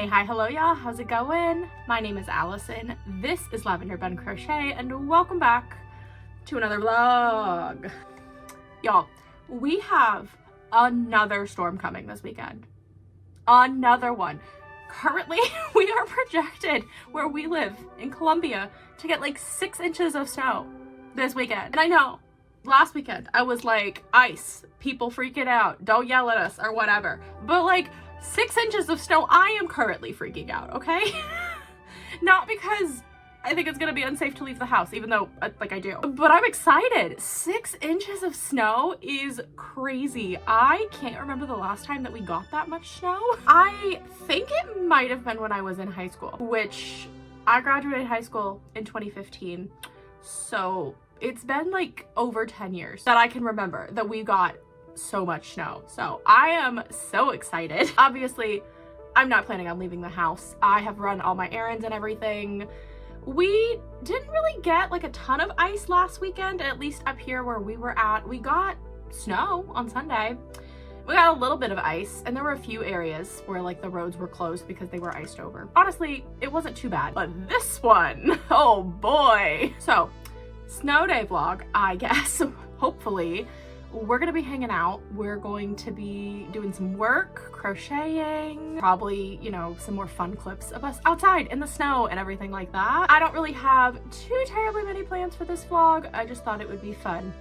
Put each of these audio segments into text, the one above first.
Hey, hi, hello y'all, how's it going? My name is Allison, this is Lavenderbunn Crochet, and welcome back to another vlog. Y'all, we have another storm coming this weekend. Another one. Currently, we are projected where we live in Colombia to get like 6 inches of snow this weekend. And I know, last weekend I was like, ice, people freaking out, don't yell at us or whatever. But like 6 inches of snow, I am currently freaking out, okay? Not because I think it's gonna be unsafe to leave the house, even though like I do, but I'm excited. 6 inches of snow is crazy. I can't remember the last time that we got that much snow. I think it might have been when I was in high school, which I graduated high school in 2015. So it's been like over 10 years that I can remember that we got so much snow. So I am so excited. Obviously, I'm not planning on leaving the house. I have run all my errands and everything. We didn't really get like a ton of ice last weekend, at least up here where we were at. We got snow on Sunday. We got a little bit of ice, and there were a few areas where like the roads were closed because they were iced over. Honestly, it wasn't too bad, but this one, oh boy. So, snow day vlog, I guess, hopefully. We're gonna be hanging out. We're going to be doing some work, crocheting, probably, you know, some more fun clips of us outside in the snow and everything like that. I don't really have too terribly many plans for this vlog. I just thought it would be fun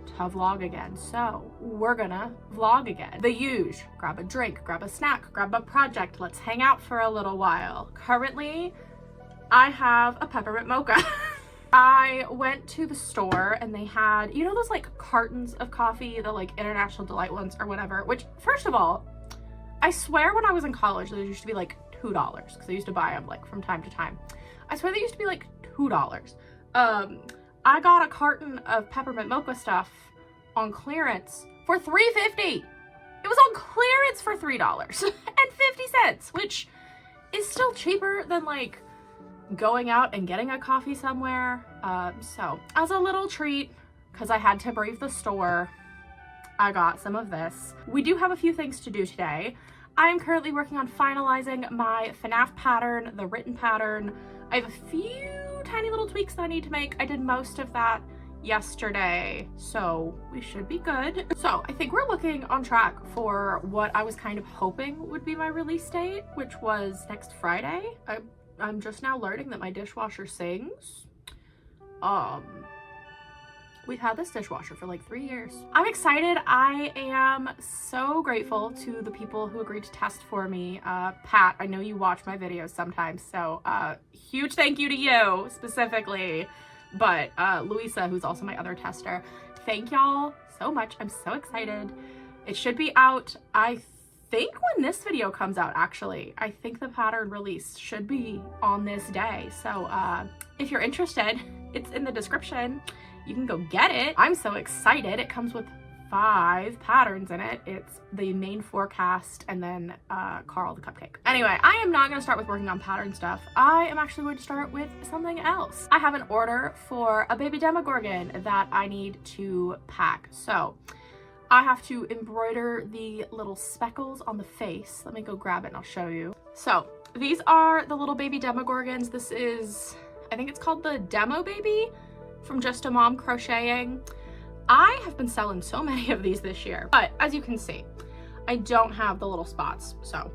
to vlog again. So we're gonna vlog again. The huge, grab a drink, grab a snack, grab a project. Let's hang out for a little while. Currently, I have a peppermint mocha. I went to the store and they had, you know, those like cartons of coffee, the like International Delight ones or whatever, which first of all, I swear when I was in college, they used to be like $2 because I used to buy them like from time to time. I swear they used to be like $2. I got a carton of peppermint mocha stuff on clearance for $3.50. It was on clearance for $3.50, which is still cheaper than like going out and getting a coffee somewhere. So as a little treat, because I had to brave the store, I got some of this. We do have a few things to do today. I am currently working on finalizing my FNAF pattern, the written pattern. I have a few tiny little tweaks that I need to make. I did most of that yesterday, so we should be good. So I think we're looking on track for what I was kind of hoping would be my release date, which was next Friday. I'm just now learning that my dishwasher sings. We've had this dishwasher for like 3 years. I'm excited. I am so grateful to the people who agreed to test for me. Pat, I know you watch my videos sometimes, so huge thank you to you specifically. But Louisa, who's also my other tester, thank y'all so much. I'm so excited. It should be out, I think when this video comes out, actually. I think the pattern release should be on this day. So if you're interested, it's in the description. You can go get it. I'm so excited. It comes with 5 patterns in it. It's the main forecast and then Carl the cupcake. Anyway, I am not going to start with working on pattern stuff. I am actually going to start with something else. I have an order for a baby Demogorgon that I need to pack. So I have to embroider the little speckles on the face. Let me go grab it and I'll show you. So these are the little baby Demogorgons. This is, I think it's called the Demo Baby from Just a Mom Crocheting. I have been selling so many of these this year, but as you can see, I don't have the little spots. So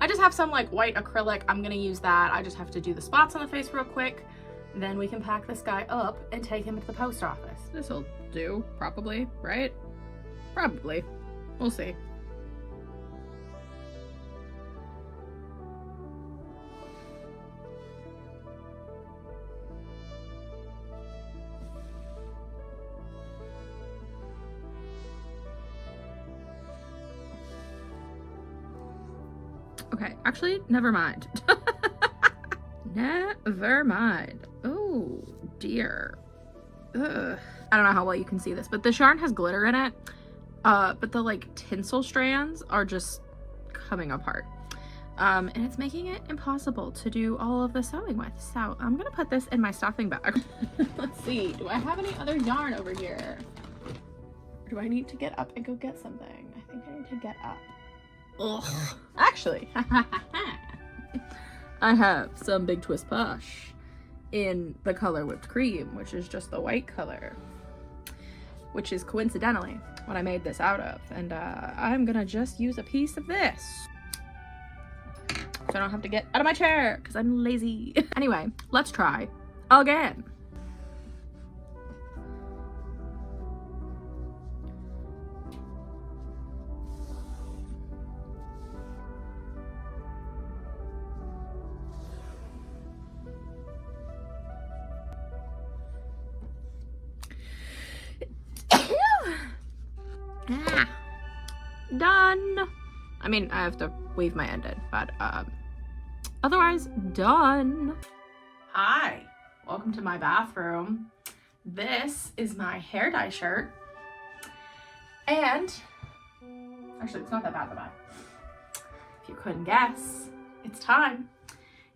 I just have some like white acrylic. I'm gonna use that. I just have to do the spots on the face real quick. Then we can pack this guy up and take him to the post office. This'll do, probably, right? Probably. We'll see. Okay, actually, never mind. Never mind. Oh, dear. Ugh. I don't know how well you can see this, but this yarn has glitter in it. But the like tinsel strands are just coming apart. And it's making it impossible to do all of the sewing with. So I'm gonna put this in my stuffing bag. Let's see, do I have any other yarn over here? Or do I need to get up and go get something? I think I need to get up. Ugh. Actually, I have some Big Twist Push in the color Whipped Cream, which is just the white color, which is coincidentally what I made this out of. And I'm gonna just use a piece of this so I don't have to get out of my chair because I'm lazy. Anyway, let's try again. Done. I mean, I have to weave my end in, but otherwise done. Hi, welcome to my bathroom. This is my hair dye shirt, and actually it's not that bad, if you couldn't guess, it's time.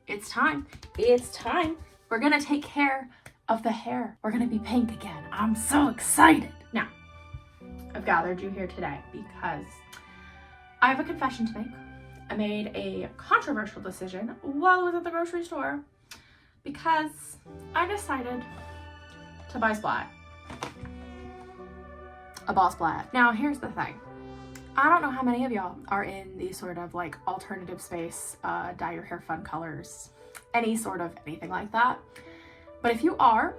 It's time. It's time. We're gonna take care of the hair. We're gonna be pink again. I'm so excited. Now, I've gathered you here today because I have a confession to make. I made a controversial decision while I was at the grocery store because I decided to buy Splat. A ball Splat. Now, here's the thing. I don't know how many of y'all are in the sort of like alternative space, dye your hair fun colors, any sort of anything like that. But if you are,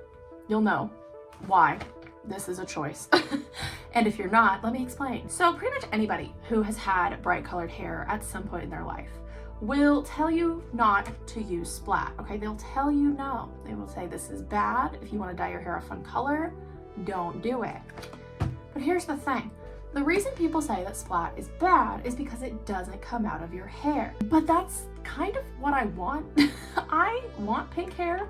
you'll know why this is a choice. And if you're not, let me explain. So pretty much anybody who has had bright colored hair at some point in their life will tell you not to use Splat, okay? They'll tell you no. They will say this is bad. If you want to dye your hair a fun color, don't do it. But here's the thing. The reason people say that Splat is bad is because it doesn't come out of your hair. But that's kind of what I want. I want pink hair.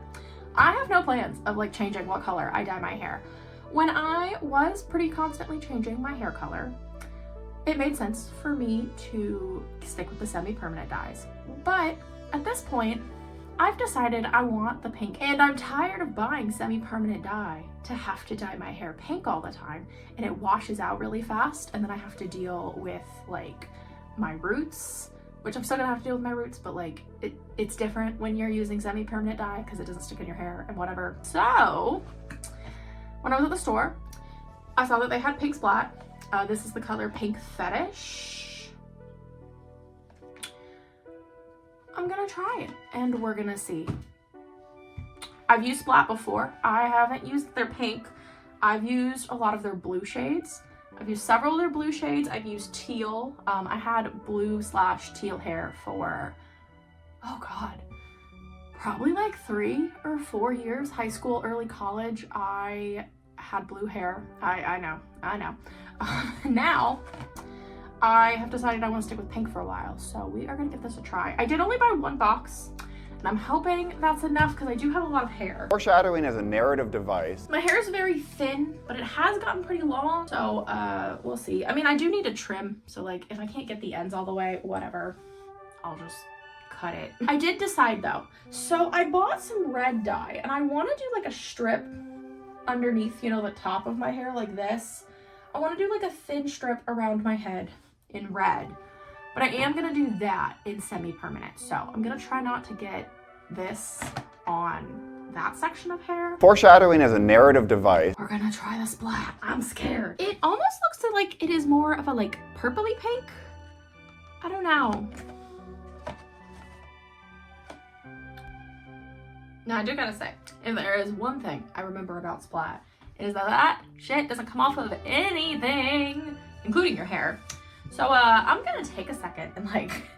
I have no plans of like changing what color I dye my hair. When I was pretty constantly changing my hair color, it made sense for me to stick with the semi-permanent dyes. But at this point, I've decided I want the pink, and I'm tired of buying semi-permanent dye to have to dye my hair pink all the time, and it washes out really fast, and then I have to deal with like my roots, which I'm still gonna have to deal with my roots, but like it's different when you're using semi-permanent dye because it doesn't stick in your hair and whatever. So when I was at the store, I saw that they had pink Splat. This is the color Pink Fetish. I'm gonna try it and we're gonna see. I've used Splat before. I haven't used their pink. I've used a lot of their blue shades. I've used several of their blue shades. I've used teal. I had blue/teal hair for, oh God, probably like 3 or 4 years. High school, early college, I had blue hair. I know. Now, I have decided I want to stick with pink for a while, so we are gonna give this a try. I did only buy 1 box, and I'm hoping that's enough because I do have a lot of hair. Foreshadowing as a narrative device. My hair is very thin, but it has gotten pretty long, so we'll see. I mean, I do need to trim, so like if I can't get the ends all the way, whatever, I'll just cut it. I did decide though, so I bought some red dye, and I want to do like a strip underneath, you know, the top of my hair like this. I want to do like a thin strip around my head in red, but I am gonna do that in semi-permanent. So I'm gonna try not to get this on that section of hair. Foreshadowing as a narrative device. We're gonna try the Splat. I'm scared. It almost looks like it is more of a like purpley pink. I don't know. Now I do gotta say, if there is one thing I remember about Splat, it is that shit doesn't come off of anything, including your hair. So I'm gonna take a second and like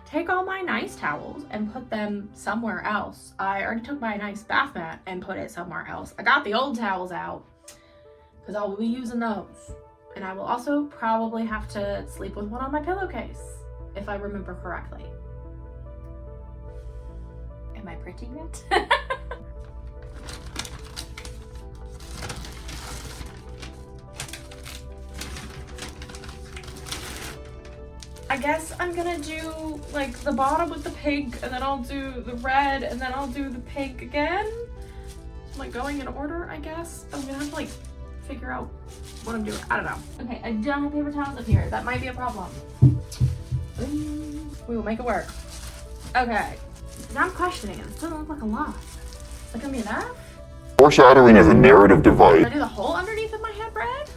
take all my nice towels and put them somewhere else. I already took my nice bath mat and put it somewhere else. I got the old towels out because I will be using those. And I will also probably have to sleep with one on my pillowcase, if I remember correctly. Am I pretty yet? I guess I'm gonna do like the bottom with the pink, and then I'll do the red, and then I'll do the pink again. I'm like going in order, I guess. I'm gonna have to like figure out what I'm doing. I don't know. Okay, I don't have paper towels up here. That might be a problem. We will make it work. Okay, Now I'm questioning it. This doesn't look like a lot. Is that gonna be enough? Foreshadowing as a narrative device. Should I do the whole underneath of my head red?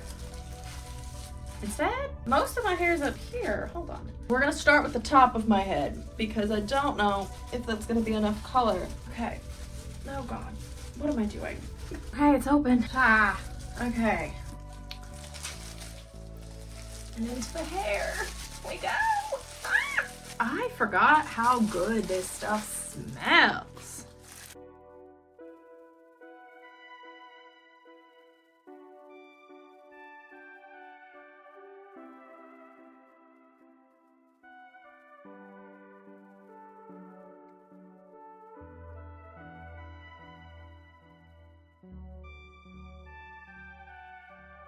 Instead, most of my hair is up here. Hold on. We're gonna start with the top of my head because I don't know if that's gonna be enough color. Okay. Oh God. What am I doing? Okay, it's open. Ah, okay. And into the hair we go. Ah! I forgot how good this stuff smells.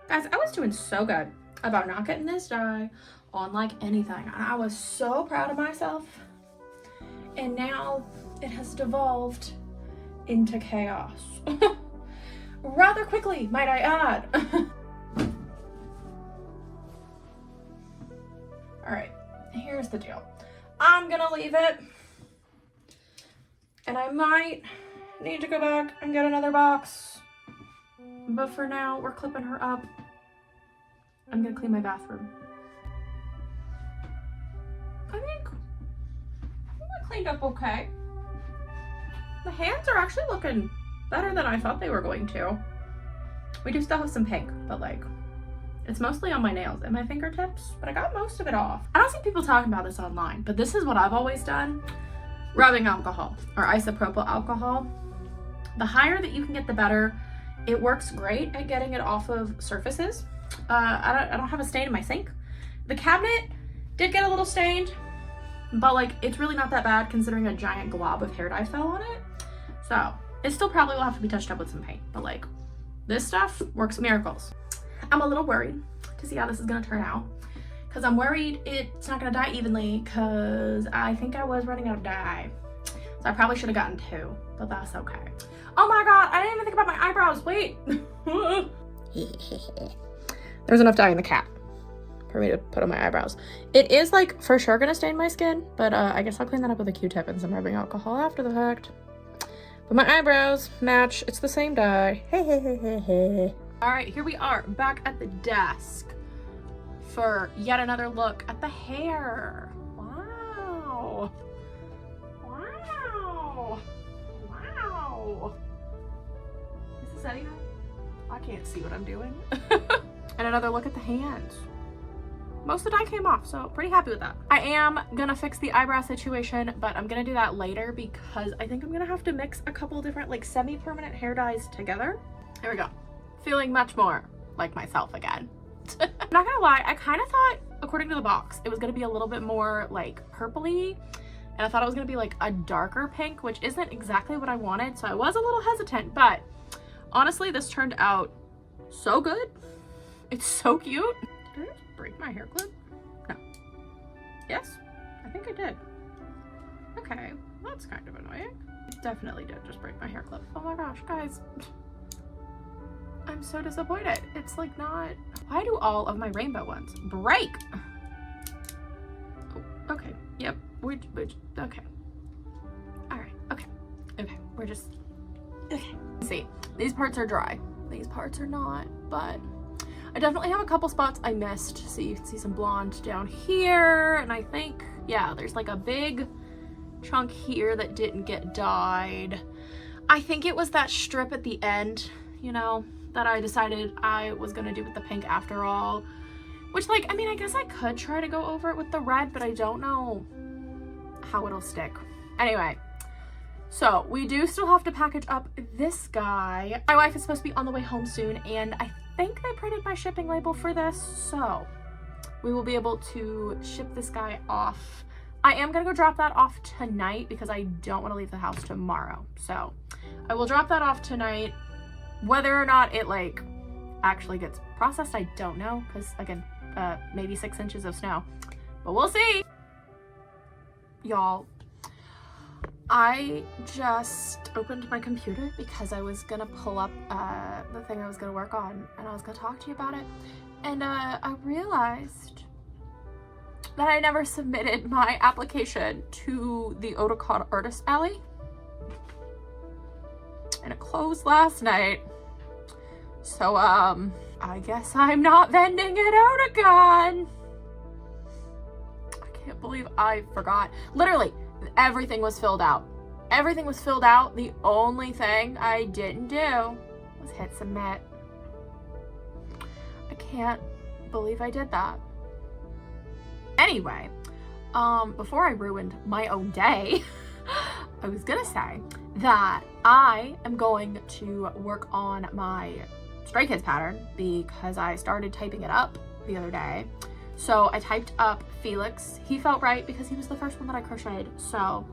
Guys, I was doing so good about not getting this dye on like anything. I was so proud of myself. And now it has devolved into chaos. Rather quickly, might I add. All right, here's the deal. I'm gonna leave it. And I might need to go back and get another box. But for now, we're clipping her up. I'm gonna clean my bathroom. I think I cleaned up okay. The hands are actually looking better than I thought they were going to. We do still have some pink, but like, it's mostly on my nails and my fingertips, but I got most of it off. I don't see people talking about this online, but this is what I've always done. Rubbing alcohol or isopropyl alcohol. The higher that you can get, the better. It works great at getting it off of surfaces. I don't have a stain in my sink. The cabinet did get a little stained, but like it's really not that bad considering a giant glob of hair dye fell on it. So it still probably will have to be touched up with some paint, but like this stuff works miracles. I'm a little worried to see how this is gonna turn out because I'm worried it's not gonna dye evenly because I think I was running out of dye. So I probably should have gotten 2, but that's okay. Oh my God, I didn't even think about my eyebrows. Wait. There's enough dye in the cap for me to put on my eyebrows. It is like for sure gonna stain my skin, but I guess I'll clean that up with a Q-tip and some rubbing alcohol after the fact. But my eyebrows match. It's the same dye. All right, here we are back at the desk for yet another look at the hair. Wow. Wow. Wow. Is this anything? I can't see what I'm doing. And another look at the hands. Most of the dye came off, so pretty happy with that. I am gonna fix the eyebrow situation, but I'm gonna do that later because I think I'm gonna have to mix a couple different like semi-permanent hair dyes together. Here we go. Feeling much more like myself again. I'm not gonna lie, I kind of thought, according to the box, it was gonna be a little bit more like purpley, and I thought it was gonna be like a darker pink, which isn't exactly what I wanted, so I was a little hesitant, but honestly, this turned out so good. It's so cute. Did I just break my hair clip? No. Yes? I think I did. Okay, that's kind of annoying. Definitely did just break my hair clip. Oh my gosh, guys. I'm so disappointed. It's like not... Why do all of my rainbow ones break? Oh, okay. Yep. Okay. All right. Okay. Okay. We're just... Okay. See, these parts are dry. These parts are not, but I definitely have a couple spots I missed. So you can see some blonde down here, and I think, yeah, there's like a big chunk here that didn't get dyed. I think it was that strip at the end, you know, that I decided I was gonna do with the pink after all, which, like, I mean, I guess I could try to go over it with the red, but I don't know how it'll stick. Anyway, so we do still have to package up this guy. My wife is supposed to be on the way home soon, and I think they printed my shipping label for this, so we will be able to ship this guy off. I am gonna go drop that off tonight because I don't want to leave the house tomorrow, so I will drop that off tonight. Whether or not it like actually gets processed, I don't know, because again, maybe 6 inches of snow, but we'll see. Y'all, I just opened my computer because I was gonna pull up the thing I was gonna work on, and I was gonna talk to you about it, and I realized that I never submitted my application to the Otakon Artist Alley. And it closed last night. So, I guess I'm not vending at Otakon. I can't believe I forgot. Literally, everything was filled out. Everything was filled out. The only thing I didn't do was hit submit. I can't believe I did that. Anyway, before I ruined my own day, I was gonna say that I am going to work on my Stray Kids pattern because I started typing it up the other day. So I typed up Felix. He felt right because he was the first one that I crocheted. So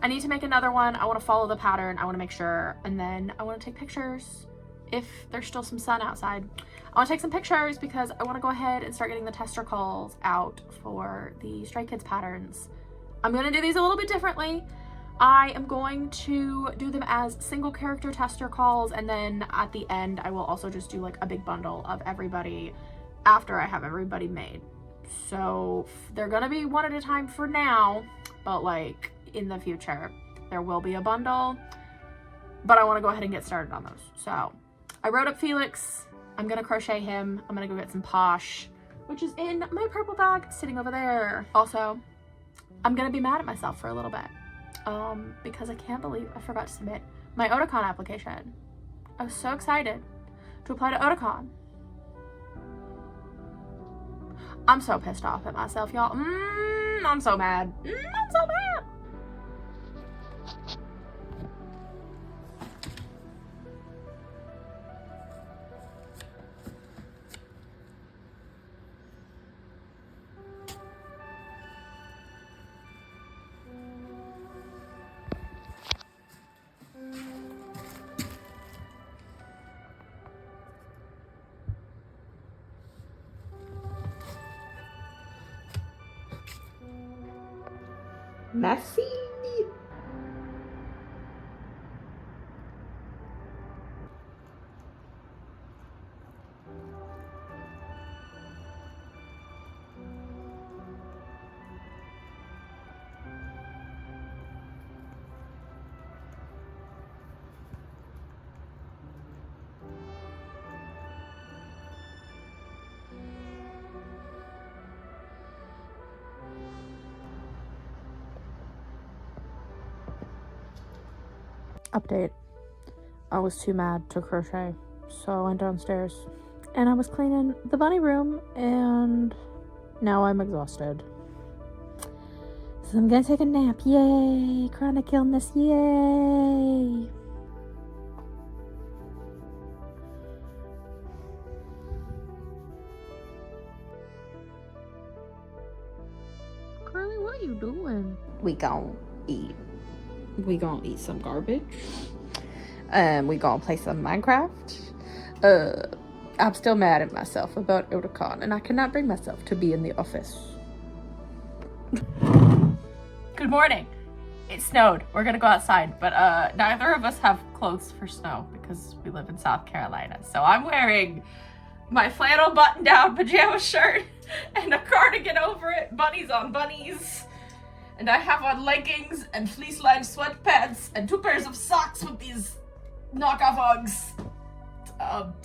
I need to make another one. I want to follow the pattern. I want to make sure. And then I want to take pictures if there's still some sun outside. I want to take some pictures because I want to go ahead and start getting the tester calls out for the Stray Kids patterns. I'm going to do these a little bit differently. I am going to do them as single character tester calls, and then at the end I will also just do like a big bundle of everybody after I have everybody made. So they're gonna be one at a time for now, but like in the future there will be a bundle, but I want to go ahead and get started on those. So I wrote up Felix. I'm gonna crochet him. I'm gonna go get some Posh, which is in my purple bag sitting over there. Also, I'm gonna be mad at myself for a little bit because I can't believe I forgot to submit my Otakon application. I was so excited to apply to Otakon. I'm so pissed off at myself, y'all. I'm so mad. I'm so mad. Messy. Update. I was too mad to crochet, so I went downstairs and I was cleaning the bunny room, and now I'm exhausted. So I'm gonna take a nap. Yay! Chronic illness. Yay! Curly, what are you doing? We gon' eat some garbage. We gonna play some Minecraft. I'm still mad at myself about Otakon, and I cannot bring myself to be in the office. Good morning. It snowed. We're gonna go outside, but neither of us have clothes for snow because we live in South Carolina. So I'm wearing my flannel button-down pajama shirt and a cardigan over it, bunnies on bunnies. And I have on leggings and fleece-lined sweatpants and 2 pairs of socks with these knockoff Uggs.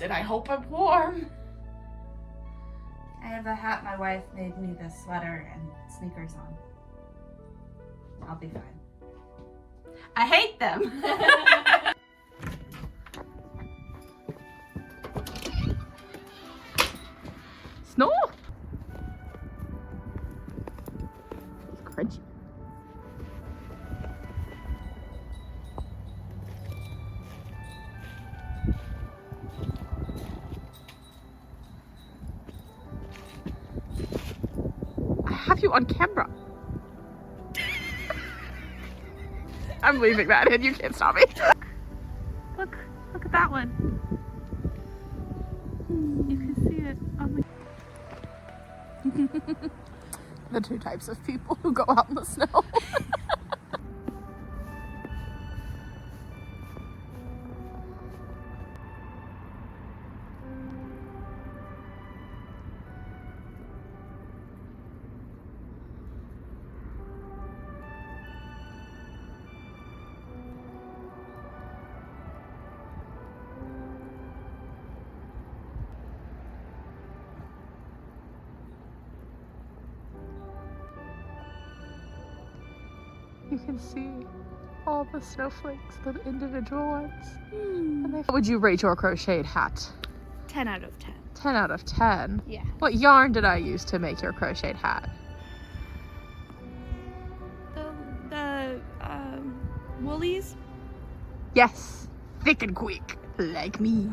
And I hope I'm warm. I have a hat my wife made me the sweater and sneakers on. I'll be fine. I hate them. Snow? It's crunchy. I have you on camera. I'm leaving that in. You can't stop me. Look at that one. You can see it on the... The 2 types of people who go out in the snow. You can see all the snowflakes, the individual ones. And what would you rate your crocheted hat? 10 out of 10. 10 out of 10? Yeah. What yarn did I use to make your crocheted hat? The woolies? Yes, thick and quick, like me.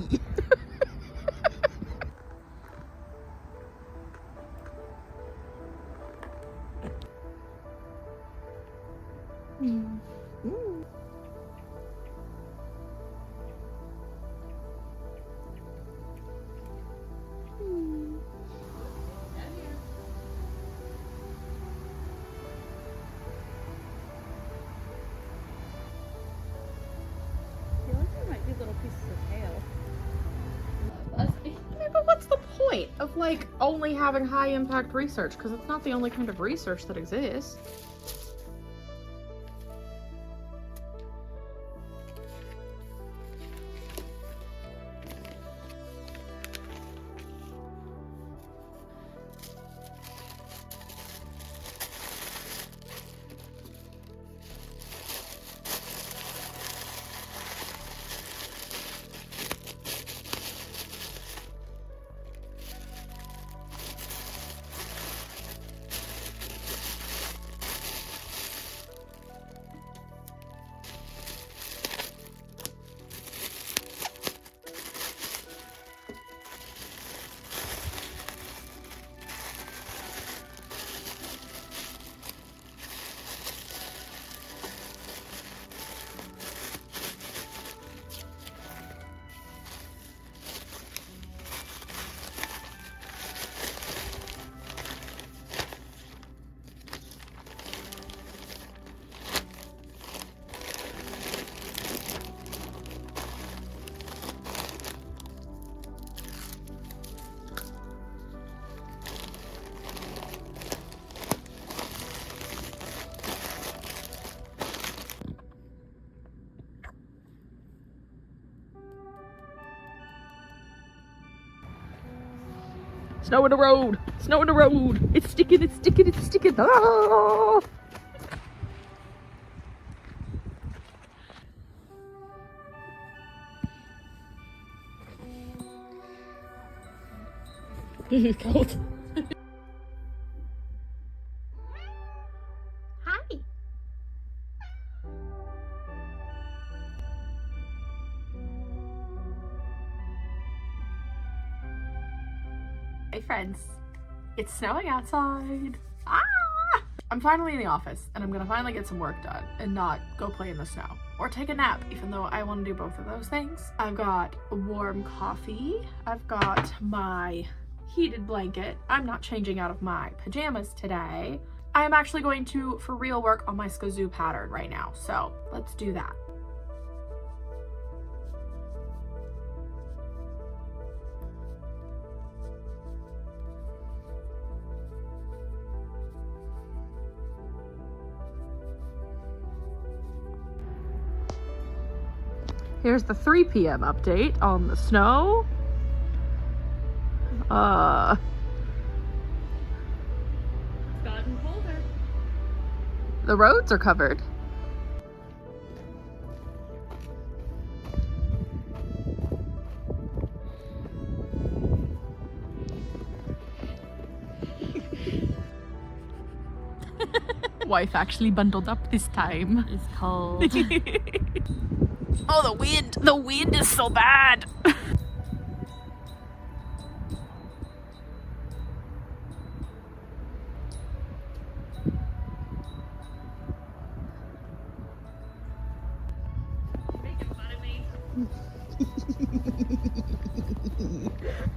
But what's the point of like only having high impact research? Because it's not the only kind of research that exists. Snow in the road! Snow in the road! It's sticking, it's sticking, it's sticking! Ah! Cold. Hi! Hey friends, it's snowing outside. Ah! I'm finally in the office and I'm gonna finally get some work done and not go play in the snow or take a nap, even though I want to do both of those things. I've got warm coffee. I've got my heated blanket. I'm not changing out of my pajamas today. I am actually going to, for real, work on my skazoo pattern right now. So let's do that. Here's the 3 p.m. update on the snow. It's gotten colder. The roads are covered. Wife actually bundled up this time. It's cold. Oh, the wind! The wind is so bad! Making fun of me.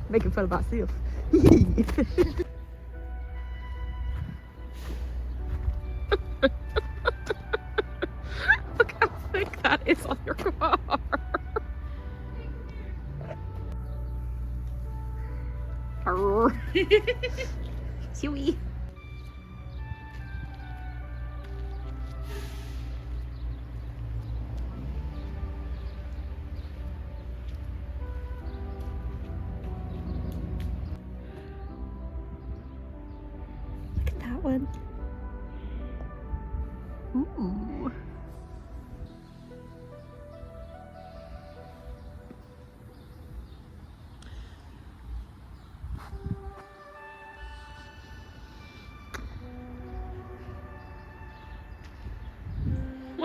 Making fun of myself. Look how thick that is on your car. Chewy. Look at that one. Ooh.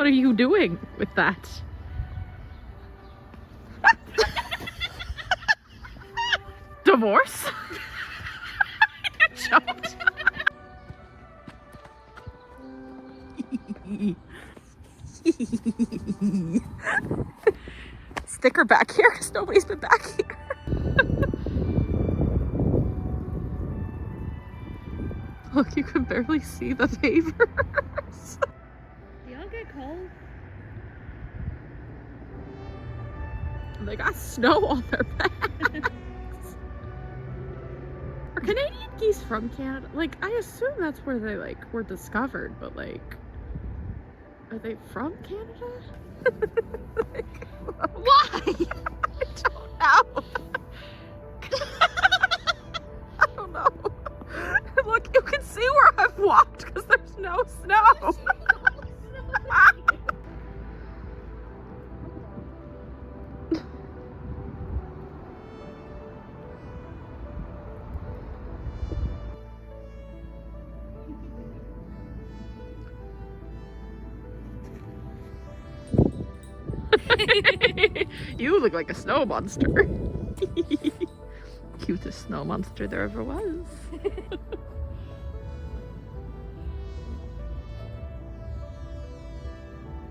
What are you doing with that? Divorce? You jumped. Stick her back here because nobody's been back here. Look, you can barely see the pavers. Do y'all get cold? They got snow on their backs. Are Canadian geese from Canada? Like, I assume that's where they, like, were discovered, but, like, are they from Canada? Like, why? I don't know. I don't know. Look, you can see where I've walked because there's no snow. You look like a snow monster. Cutest snow monster there ever was.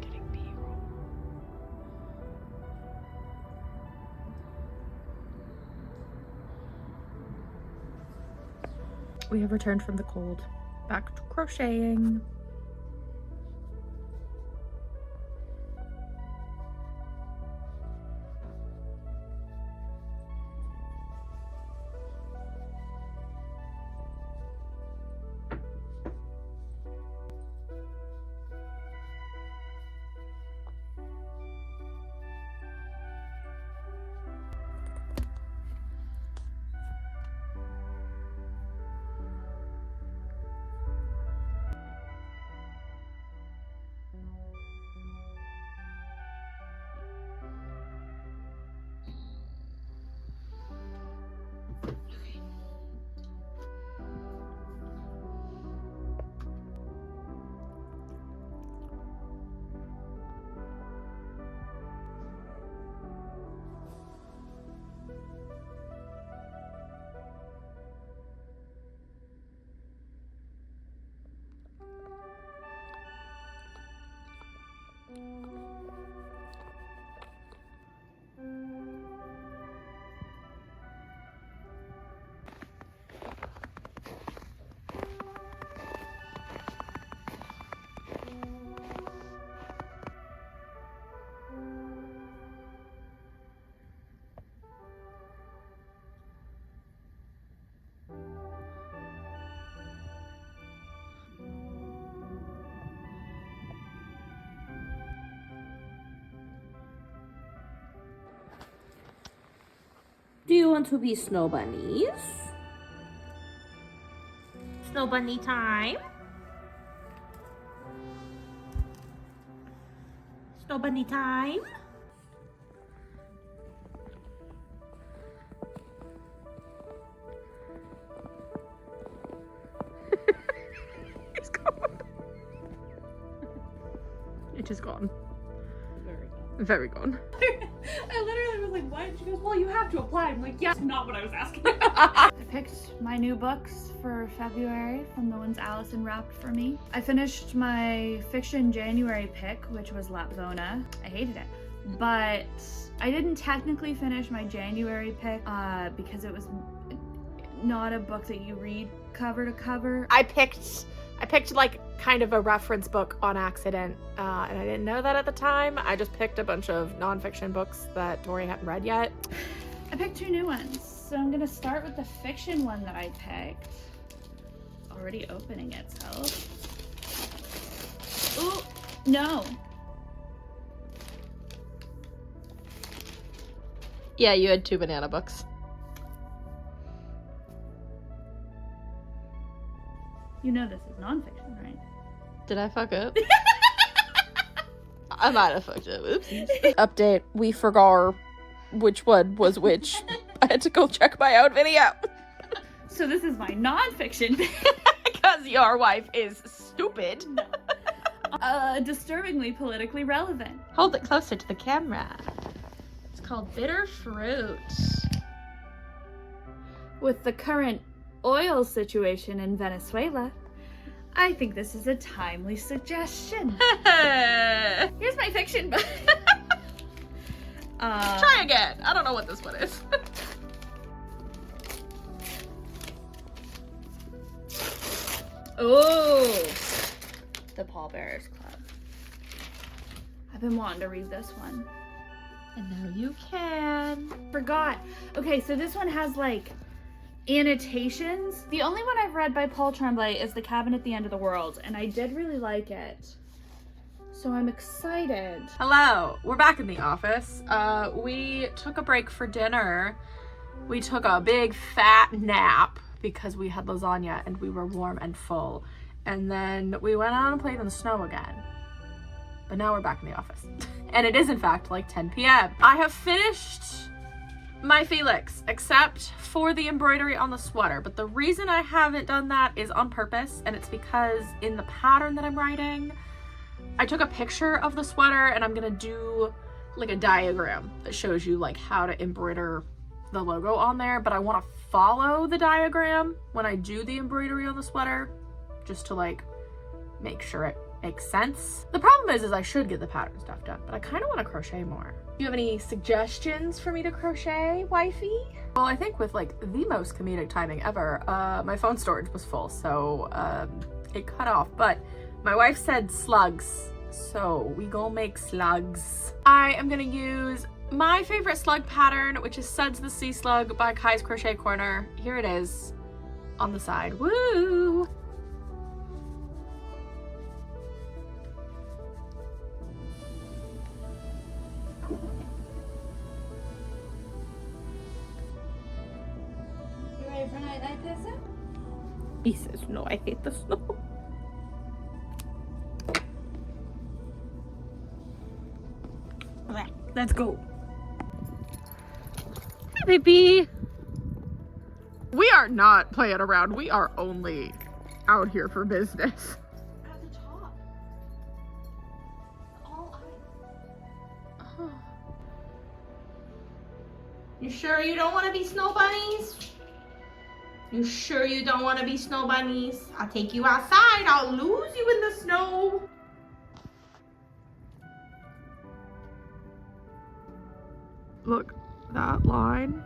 Getting B-roll. We have returned from the cold, back to crocheting. Do you want to be snow bunnies? Snow bunny time. Snow bunny time. He's gone. It is gone. Very gone. I literally was like, what? She goes, well, you have to apply. I'm like, yeah, that's not what I was asking. I picked my new books for February from the ones Allison wrapped for me. I finished my fiction January pick, which was Lapzona. I hated it. But I didn't technically finish my January pick because it was not a book that you read cover to cover. I picked like kind of a reference book on accident, and I didn't know that at the time. I just picked a bunch of nonfiction books that Tori hadn't read yet. I picked two new ones, so I'm gonna start with the fiction one that I picked. It's already opening itself. Ooh, no. Yeah, you had two banana books. You know this is nonfiction, right? Did I fuck up? I might have fucked up. Oopsies. Update. We forgot which one was which. I had to go check my own video. So this is my nonfiction. Because your wife is stupid. No. disturbingly politically relevant. Hold it closer to the camera. It's called bitter fruit. With the current oil situation in Venezuela, I think this is a timely suggestion. Here's my fiction book. Try again. I don't know what this one is. Oh, the Pallbearers Club. I've been wanting to read this one. And now you can. Forgot. Okay, so this one has like annotations. The only one I've read by Paul Tremblay is The Cabin at the End of the World, and I did really like it. So I'm excited. Hello, we're back in the office. We took a break for dinner. We took a big fat nap because we had lasagna and we were warm and full. And then we went out and played in the snow again. But now we're back in the office. And it is in fact like 10 p.m. I have finished my Felix, except for the embroidery on the sweater. But the reason I haven't done that is on purpose, and it's because in the pattern that I'm writing, I took a picture of the sweater and I'm gonna do like a diagram that shows you like how to embroider the logo on there, but I want to follow the diagram when I do the embroidery on the sweater, just to like make sure it makes sense. The problem is I should get the pattern stuff done, but I kind of want to crochet more. Do you have any suggestions for me to crochet, wifey? Well, I think with like the most comedic timing ever, my phone storage was full, so it cut off, but my wife said slugs, so we gonna make slugs. I am gonna use my favorite slug pattern, which is Suds the Sea Slug by Kai's Crochet Corner. Here it is on the side. Woo! You ready for night night pizza? He says, no, I hate the snow. Let's go. Hi, baby. We are not playing around. We are only out here for business. At the top. All ice. You sure you don't want to be snow bunnies? You sure you don't want to be snow bunnies? I'll take you outside. I'll lose you in the snow. Look, that line,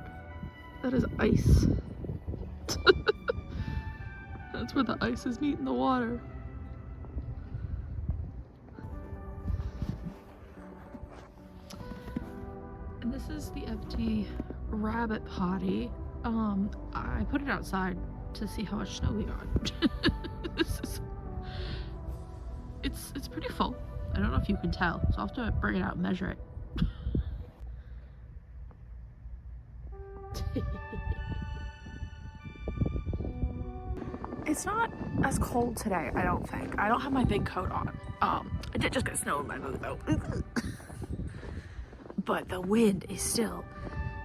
that is ice. That's where the ice is meeting the water. And this is the empty rabbit potty. I put it outside to see how much snow we got. It's pretty full. I don't know if you can tell, so I'll have to bring it out and measure it. It's not as cold today, I don't think. I don't have my big coat on. I did just get snow in my boot though. But the wind is still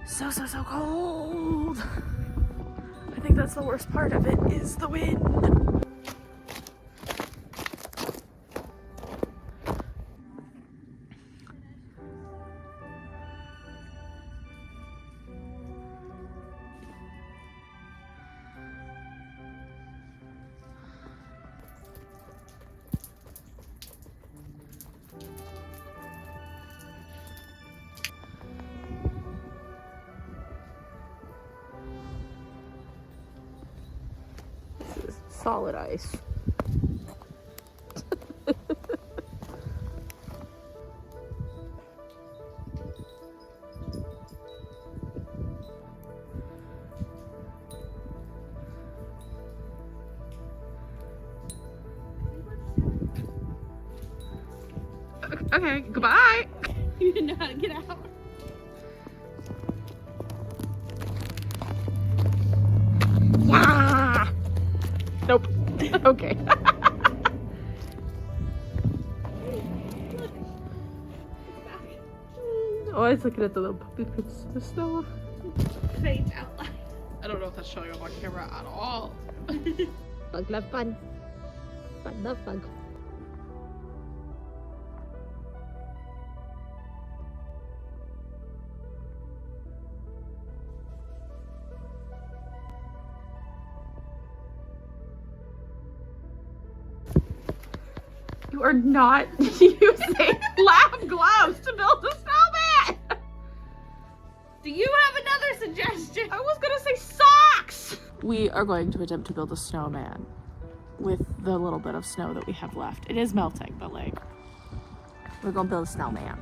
so cold. I think that's the worst part of it, is the wind. Solid ice. Okay, goodbye. You didn't know how to get out. Yeah. Nope. Okay. Oh, I was looking at the little puppy pits of the snow. Fate outline. I don't know if that's showing up on camera at all. Bug love bun. Bun love bug. You are not using lab gloves to build a snowman! Do you have another suggestion? I was gonna say socks! We are going to attempt to build a snowman with the little bit of snow that we have left. It is melting, but like, we're gonna build a snowman.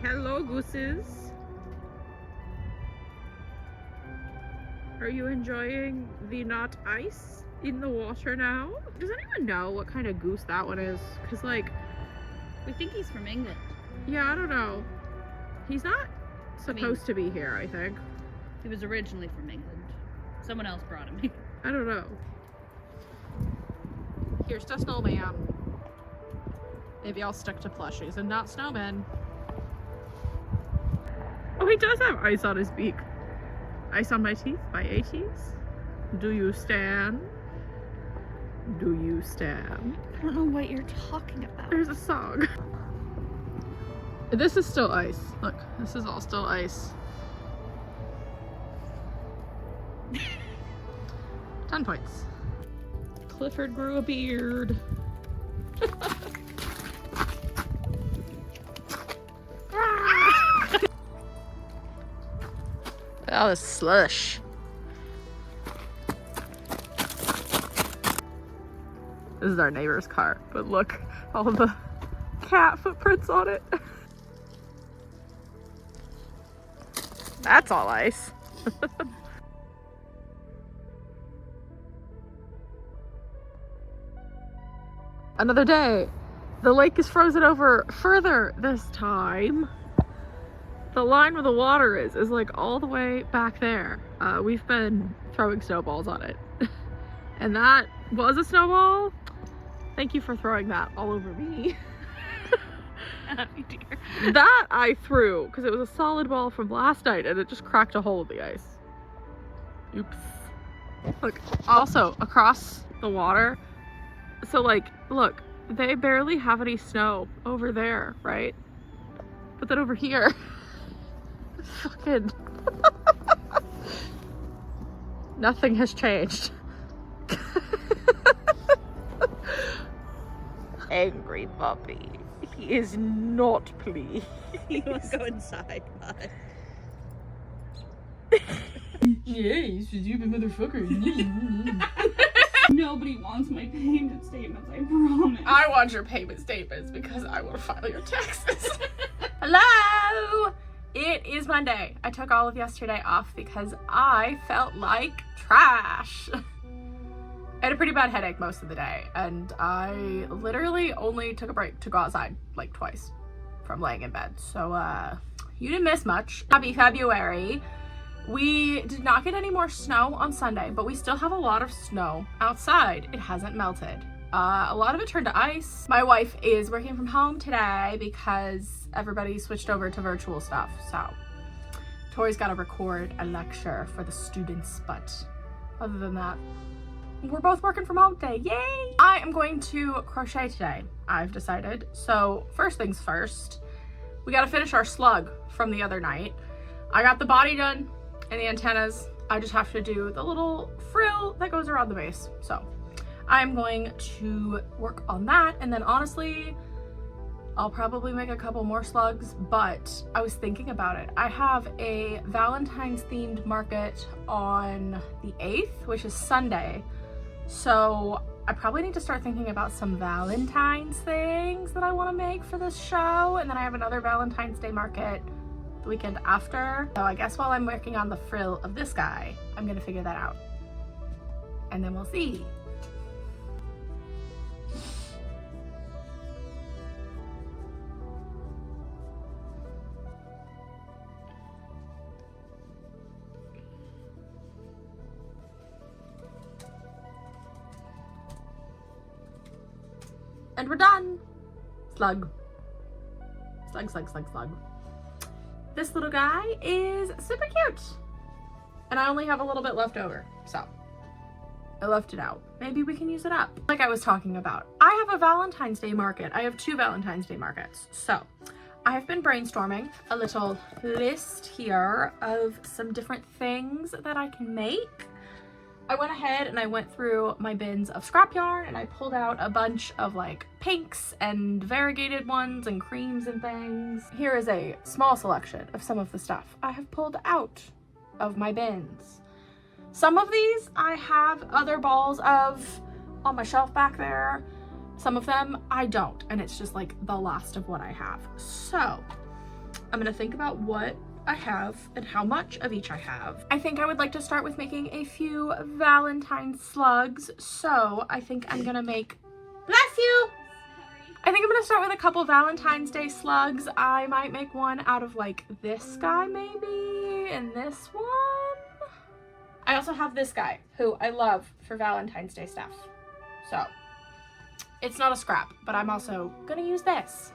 Hello, gooses. Are you enjoying the not ice in the water now? Does anyone know what kind of goose that one is? Because, like, We think he's from England. yeah, I don't know. He's not supposed to be here, I think. He was originally from England. Someone else brought him here. I don't know. Here's the snowman. Maybe I'll stick to plushies and not snowmen. Oh, he does have ice on his beak. Ice on my teeth by 80s. Do you stand? Do you stand? I don't know what you're talking about. There's a song. This is still ice. Look, this is all still ice. 10 points. Clifford grew a beard. Oh, the slush. This is our neighbor's car, but look, all the cat footprints on it. That's all ice. Another day. The lake is frozen over further this time. The line where the water is like all the way back there. We've been throwing snowballs on it. And that was a snowball. Thank you for throwing that all over me. Happy dear. That I threw because it was a solid ball from last night and it just cracked a hole in the ice. Oops. Look, also across the water. So like, look, they barely have any snow over there, right? But then over here, fucking nothing has changed. Angry puppy. He is not pleased. He wants to go inside, bud. Yeah, you stupid motherfucker. Nobody wants my payment statements, I promise. I want your payment statements because I want to file your taxes. Hello! It is Monday. I took all of yesterday off because I felt like trash. I had a pretty bad headache most of the day, and I literally only took a break to go outside like twice from laying in bed. So you didn't miss much. Happy February. We did not get any more snow on Sunday, but we still have a lot of snow outside. It hasn't melted. A lot of it turned to ice. My wife is working from home today because everybody switched over to virtual stuff. So Tori's got to record a lecture for the students, but other than that, we're both working from home today. Yay! I am going to crochet today, I've decided. So first things first, we got to finish our slug from the other night. I got the body done and the antennas. I just have to do the little frill that goes around the base. So I'm going to work on that, and then honestly, I'll probably make a couple more slugs, but I was thinking about it. I have a Valentine's themed market on the 8th, which is Sunday. So I probably need to start thinking about some Valentine's things that I want to make for this show. And then I have another Valentine's Day market the weekend after. So I guess while I'm working on the frill of this guy, I'm gonna figure that out. And then we'll see. And we're done. Slug. Slug, slug, slug, slug. This little guy is super cute. And I only have a little bit left over, so I left it out. Maybe we can use it up. Like I was talking about, I have a Valentine's Day market. I have 2 Valentine's Day markets. So I have been brainstorming a little list here of some different things that I can make. I went ahead and I went through my bins of scrap yarn and I pulled out a bunch of like pinks and variegated ones and creams and things. Here is a small selection of some of the stuff I have pulled out of my bins. Some of these I have other balls of on my shelf back there. Some of them I don't, and it's just like the last of what I have. So I'm gonna think about what I have and how much of each I have. I think I would like to start with making a few Valentine slugs. So I think I'm gonna make, bless you! I think I'm gonna start with a couple Valentine's Day slugs. I might make one out of like this guy maybe, and this one. I also have this guy who I love for Valentine's Day stuff. So it's not a scrap, but I'm also gonna use this.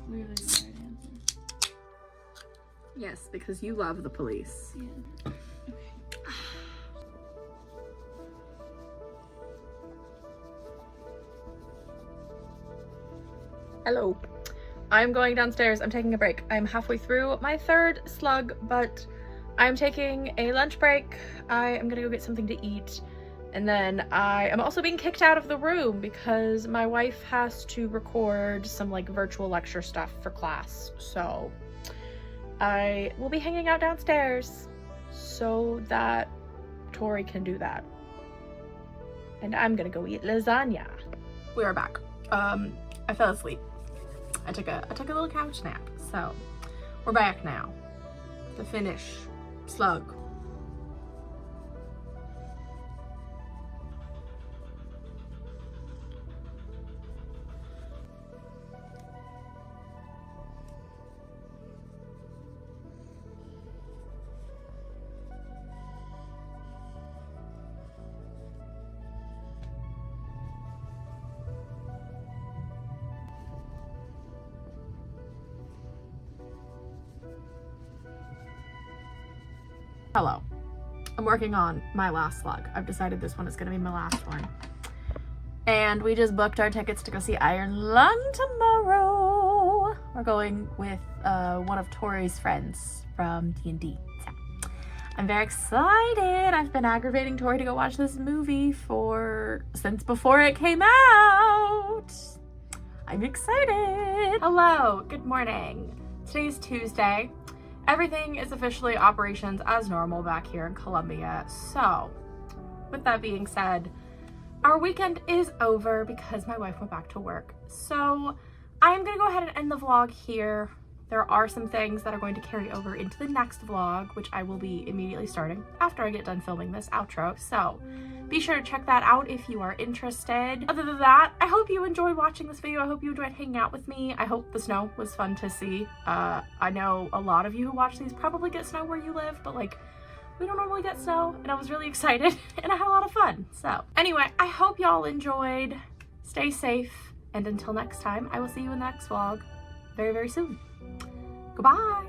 Really the right answer. Yes, because you love the police. Yeah. Hello. I'm going downstairs. I'm taking a break. I'm halfway through my 3rd slug, but I'm taking a lunch break. I am gonna go get something to eat. And then I am also being kicked out of the room because my wife has to record some like virtual lecture stuff for class. So I will be hanging out downstairs so that Tori can do that. And I'm gonna go eat lasagna. We are back. I fell asleep. I took a little couch nap. So we're back now to finish slug. Hello. I'm working on my last slug. I've decided this one is gonna be my last one. And we just booked our tickets to go see Iron Lung tomorrow. We're going with one of Tori's friends from D&D. So I'm very excited. I've been aggravating Tori to go watch this movie since before it came out. I'm excited. Hello, good morning. Today's Tuesday. Everything is officially operations as normal back here in Columbia. So, with that being said, our weekend is over because my wife went back to work. So, I am going to go ahead and end the vlog here. There are some things that are going to carry over into the next vlog, which I will be immediately starting after I get done filming this outro. So, be sure to check that out if you are interested. Other than that, I hope you enjoyed watching this video. I hope you enjoyed hanging out with me. I hope the snow was fun to see. I know a lot of you who watch these probably get snow where you live, but like, we don't normally get snow, and I was really excited and I had a lot of fun. So anyway, I hope y'all enjoyed. Stay safe, and until next time, I will see you in the next vlog. very, very soon. Goodbye.